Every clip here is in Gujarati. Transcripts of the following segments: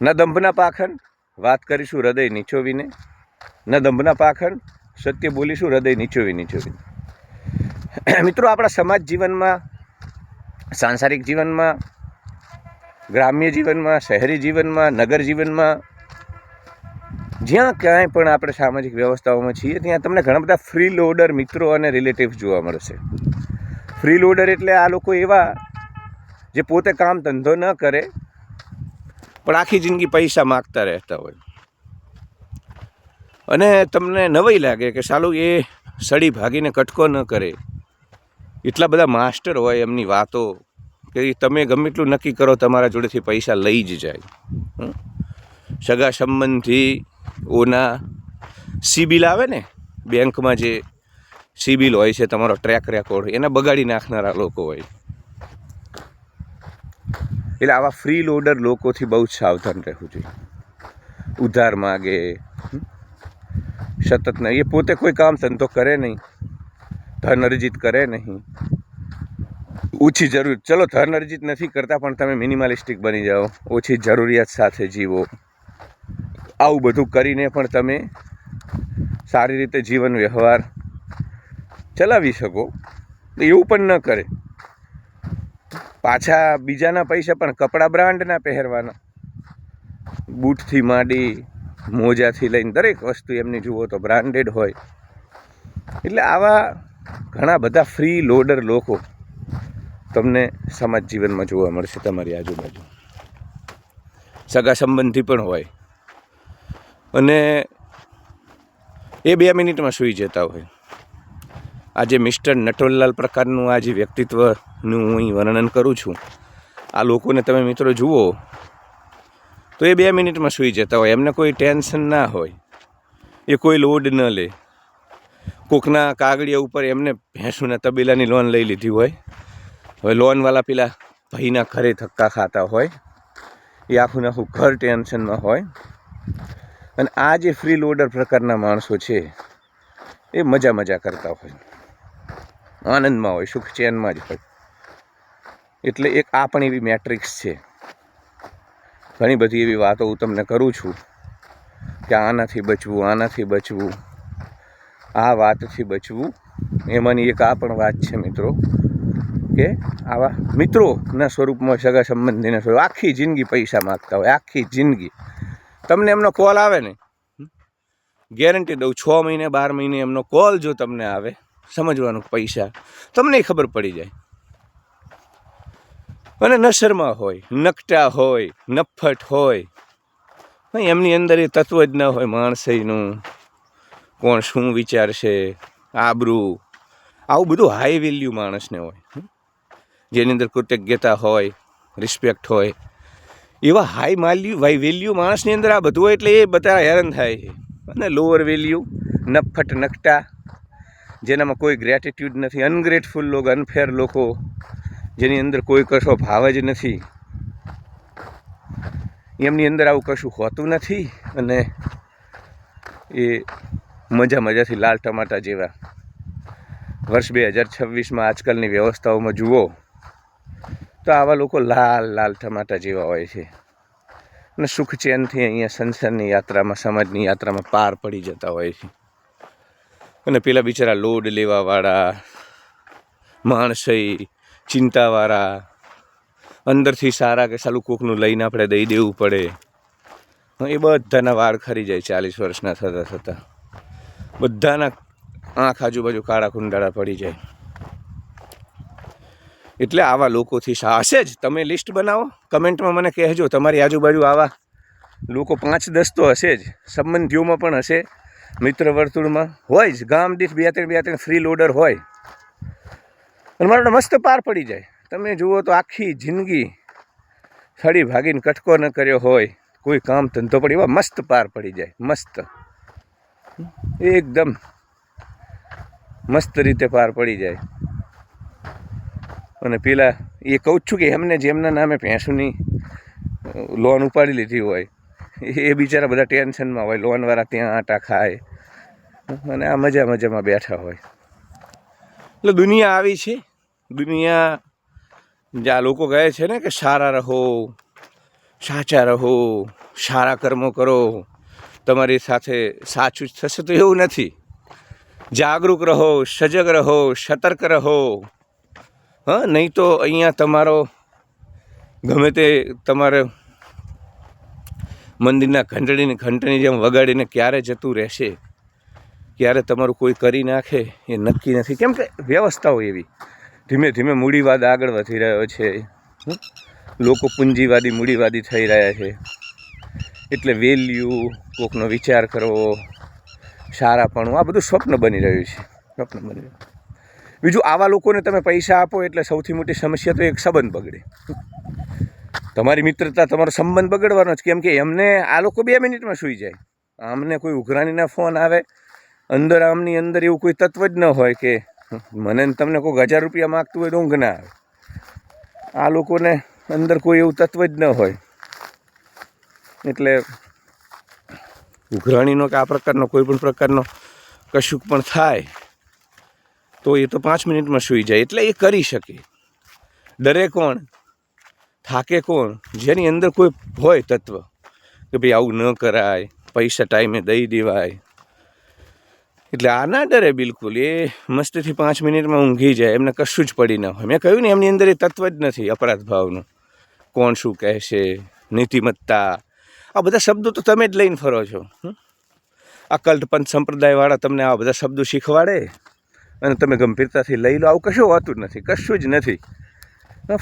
ન દંભના પાખંડ, વાત કરીશું હૃદય નીચોવીને. ન દંભના પાખંડ, સત્ય બોલીશું હૃદય નીચોવીને. મિત્રો, આપણા સમાજ જીવનમાં, સાંસારિક જીવનમાં, ગ્રામ્ય જીવનમાં, શહેરી જીવનમાં, નગર જીવનમાં, જ્યાં ક્યાંય પણ આપણે સામાજિક વ્યવસ્થાઓમાં છીએ ત્યાં તમને ઘણા બધા ફ્રી લોડર મિત્રો અને રિલેટિવ્સ જોવા મળશે. ફ્રી લોડર એટલે આ લોકો એવા જે પોતે કામ ધંધો ન કરે પણ આખી જિંદગી પૈસા માગતા રહેતા હોય, અને તમને નવાઈ લાગે કે સાલું એ સડી ભાગીને કટકો ન કરે. એટલા બધા માસ્ટર હોય એમની વાતો કે તમે ગમે એટલું નક્કી કરો તમારા જોડેથી પૈસા લઈ જ જાય. સગા સંબંધીઓના સિબિલ આવે ને, બેંકમાં જે સિબિલ હોય છે, તમારો ટ્રેક રેકોર્ડ, એને બગાડી નાખનારા લોકો હોય. એટલે આવા ફ્રી લોડર લોકોથી બહુ જ સાવધાન રહેવું જોઈએ. ઉધાર માગે, સતત નહીં, એ પોતે કોઈ કામ ધંધો કરે નહીં, ધન અર્જિત કરે નહીં, ઓછી જરૂર, ચલો ધન અર્જિત નથી કરતા પણ તમે મિનિમાલિસ્ટિક બની જાઓ, ઓછી જરૂરિયાત સાથે જીવો. આવું બધું કરીને પણ તમે સારી રીતે જીવન વ્યવહાર ચલાવી શકો. એવું પણ ન કરે. પાછા બીજાના પૈસા પણ કપડાં બ્રાન્ડના પહેરવાના, બૂટથી માંડી મોજાથી લઈને દરેક વસ્તુ એમની જુઓ તો બ્રાન્ડેડ હોય. એટલે આવા ઘણા બધા ફ્રી લોડર લોકો તમને સમાજ જીવનમાં જોવા મળશે તમારી આજુબાજુ. સગા સંબંધી પણ હોય, અને એ 2 મિનિટમાં સૂઈ જતા હોય. આજે મિસ્ટર નટવરલાલ પ્રકારનું આ જે વ્યક્તિત્વનું હું અહીં વર્ણન કરું છું, આ લોકોને તમે મિત્રો જુઓ તો એ 2 મિનિટમાં સૂઈ જતા હોય. એમને કોઈ ટેન્શન ના હોય, એ કોઈ લોડ ન લે. કોકના કાગળિયા ઉપર એમને ભેંસુના તબેલાની લોન લઈ લીધી હોય, હવે લોનવાળા પેલા ભાઈના ઘરે ધક્કા ખાતા હોય, એ આખું આખું ઘર ટેન્શનમાં હોય. અને આ જે ફ્રી લોડર પ્રકારના માણસો છે એ મજા કરતા હોય, આનંદમાં હોય, સુખ ચેનમાં જ હોય. એટલે એક આ પણ એવી મેટ્રિક્સ છે. ઘણી બધી એવી વાતો હું તમને કરું છું કે આનાથી બચવું, આનાથી બચવું, આ વાતથી બચવું. એમાંની એક આ પણ વાત છે મિત્રો કે આવા મિત્રોના સ્વરૂપમાં, સગા સંબંધીના સ્વરૂપ, આખી જિંદગી પૈસા માગતા હોય, આખી જિંદગી. તમને એમનો કોલ આવે ને, ગેરંટી દઉં, 6 મહિને 12 મહિને એમનો કોલ જો તમને આવે, સમજવાનું પૈસા તમને ખબર પડી જાય. અને નશરમાં હોય, નકટા હોય, નફ્ફટ હોય, એમની અંદર એ તત્વ જ ન હોય માણસઈનું. કોણ શું વિચારશે, આબરૂ, આવું બધું હાઈ વેલ્યુ માણસને હોય, જેની અંદર કૃતજ્ઞતા હોય, રિસ્પેક્ટ હોય. એવા હાઈ વેલ્યુ માણસની અંદર આ બધું હોય, એટલે એ બધા હેરાન થાય છે. અને લોઅર વેલ્યુ, નફ્ફટ, નકટા, જેનામાં કોઈ ગ્રેટિટ્યૂડ નથી, અનગ્રેટફુલ લોકો, અનફેર લોકો, જેની અંદર કોઈ કશો ભાવ જ નથી, એમની અંદર આવું કશું હોતું નથી. અને એ મજાથી લાલ ટમાટા જેવા. વર્ષ 2026માં આજકાલની વ્યવસ્થાઓમાં જુઓ તો આવા લોકો લાલ ટમાટા જેવા હોય છે, અને સુખ ચેનથી અહીંયા સંસારની યાત્રામાં, સમાજની યાત્રામાં પાર પડી જતા હોય છે. અને પેલા બિચારા લોડ લેવાવાળા, માણસઈ, ચિંતાવાળા, અંદરથી સારા કે સાલું કોકનું લઈને આપણે દઈ દેવું પડે, એ બધાના વાળ ખરી જાય 40 વર્ષના થતાં. બધાના આંખ આજુબાજુ કાળા કુંડાળા પડી જાય. એટલે આવા લોકોથી હશે જ. તમે લિસ્ટ બનાવો, કમેન્ટમાં મને કહેજો. તમારી આજુબાજુ આવા લોકો 5-10 તો હશે જ, સંબંધીઓમાં પણ હશે, મિત્ર વર્તુળમાં હોય જ. ગામ દીઠ 2-3 ફ્રી લોડર હોય, અને મારો મસ્ત પાર પડી જાય. તમે જુઓ તો આખી જિંદગી સડી ભાગીને કટકો ન કર્યો હોય, કોઈ કામ ધંધો પણ એવા મસ્ત પાર પડી જાય. મસ્ત, એકદમ મસ્ત રીતે પાર પડી જાય. અને પેલા એ કહું જ છું કે એમને જેમના નામે ભેંસુની લોન ઉપાડી લીધી હોય, એ બિચારા બધા ટેન્શનમાં હોય, લોનવાળા ત્યાં આટા ખાય, અને આ મજામાં બેઠા હોય. એટલે દુનિયા આવી છે. દુનિયા જ્યાં લોકો કહે છે ને કે સારા રહો, સાચા રહો, સારા કર્મો કરો, તમારી સાથે સાચું જ થશે, તો એવું નથી. જાગૃત રહો, સજગ રહો, સતર્ક રહો. નહીં તો અહીંયા તમારો ગમે તે તમારે મંદિરના ઘંટની જેમ વગાડીને ક્યારે જતું રહેશે, ક્યારે તમારું કોઈ કરી નાખે એ નક્કી નથી. કેમ કે વ્યવસ્થાઓ એવી ધીમે ધીમે મૂડીવાદ આગળ વધી રહ્યો છે. લોકો પૂંજીવાદી મૂડીવાદી થઈ રહ્યા છે. એટલે વેલ્યુ, કોકનો વિચાર કરવો, સારાપણું, આ બધું સ્વપ્ન બની રહ્યું છે. સ્વપ્ન બની રહ્યું. બીજું, આવા લોકોને તમે પૈસા આપો એટલે સૌથી મોટી સમસ્યા તો એક સંબંધ બગડે. તમારી મિત્રતા, તમારો સંબંધ બગડવાનો જ. કેમ કે એમને આ લોકો 2 મિનિટમાં સૂઈ જાય. આમને કોઈ ઉઘરાણીના ફોન આવે, અંદર આમની અંદર એવું કોઈ તત્વ જ ન હોય કે મને તમને કોઈ 1000 રૂપિયા માગતું હોય તો ઊંઘ ના આવે. આ લોકોને અંદર કોઈ એવું તત્વ જ ન હોય. એટલે ઉઘરાણીનો કે આ પ્રકારનો કોઈ પણ પ્રકારનો કશુંક પણ થાય તો એ તો 5 મિનિટમાં સૂઈ જાય. એટલે એ કરી શકે. ડરે કોણ, થાકે કોણ? જેની અંદર કોઈ હોય તત્વ કે ભાઈ આવું ન કરાય, પૈસા ટાઈમે દઈ દેવાય. એટલે આ ના ડરે બિલકુલ. એ મસ્તીથી 5 મિનિટમાં ઊંઘી જાય, એમને કશું જ પડી ના હોય. મેં કહ્યું ને, એમની અંદર એ તત્વ જ નથી અપરાધ ભાવનું. કોણ શું કહેશે, નીતિમત્તા, આ બધા શબ્દો તો તમે જ લઈને ફરો છો. આ કલ્ટ પંથ સંપ્રદાયવાળા તમને આ બધા શબ્દો શીખવાડે અને તમે ગંભીરતાથી લઈ લો. આવું કશું હોતું જ નથી, કશું જ નથી.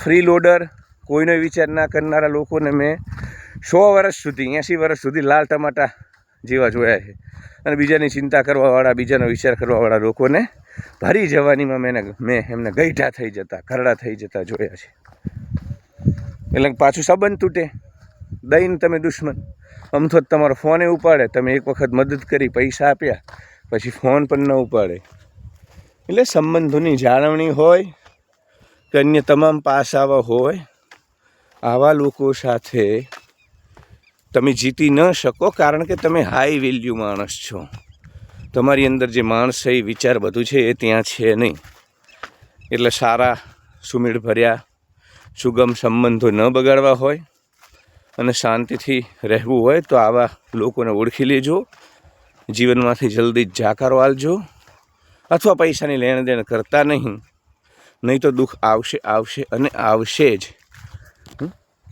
ફ્રી લોડર, કોઈનો વિચાર ના કરનારા લોકોને મેં 100 વર્ષ સુધી, 80 વર્ષ સુધી લાલ ટમાટા જેવા જોયા છે. અને બીજાની ચિંતા કરવાવાળા, બીજાનો વિચાર કરવાવાળા લોકોને ભરી જવાનીમાં મેં એમને ગઈઢા થઈ જતા, ઘરડા થઈ જતા જોયા છે. એટલે પાછું સંબંધ તૂટે. દઈને તમે દુશ્મન. અમથો જ તમારો ફોને ઉપાડે. તમે એક વખત મદદ કરી, પૈસા આપ્યા, પછી ફોન પણ ન ઉપાડે. એટલે સંબંધોની જાળવણી હોય કે અન્ય તમામ પાસાઓ હોય, આવા લોકો સાથે તમે જીતી ન શકો. કારણ કે તમે હાઈ વેલ્યુ માણસ છો. તમારી અંદર જે માણસાઈ વિચાર બધું છે એ ત્યાં છે નહીં. એટલે સારા સુમેળ ભર્યા સુગમ સંબંધો ન બગાડવા હોય અને શાંતિથી રહેવું હોય તો આવા લોકોને ઓળખી લેજો. જીવનમાંથી જલ્દી જ જાકારો આલજો. અથવા પૈસાની લેણ દેણ કરતા નહીં તો દુઃખ આવશે અને આવશે જ.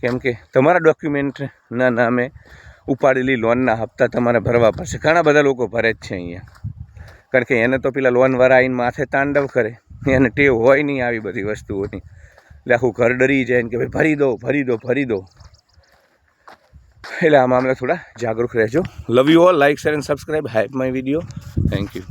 કેમ કે તમારા ડોક્યુમેન્ટના નામે ઉપાડેલી લોનના હપ્તા તમારે ભરવા પડશે. ઘણા બધા લોકો ભરે જ છે અહીંયા. કારણ કે એને તો પેલા લોનવાળા આવીને માથે તાંડવ કરે. એને ટેવ હોય નહીં આવી બધી વસ્તુઓની. એટલે આખું ઘર ડરી જાય ને કે ભાઈ ભરી દો. એટલે આ મામલે થોડા જાગૃત રહેજો. Love you all. Like, share and subscribe. Hype my video. Thank you.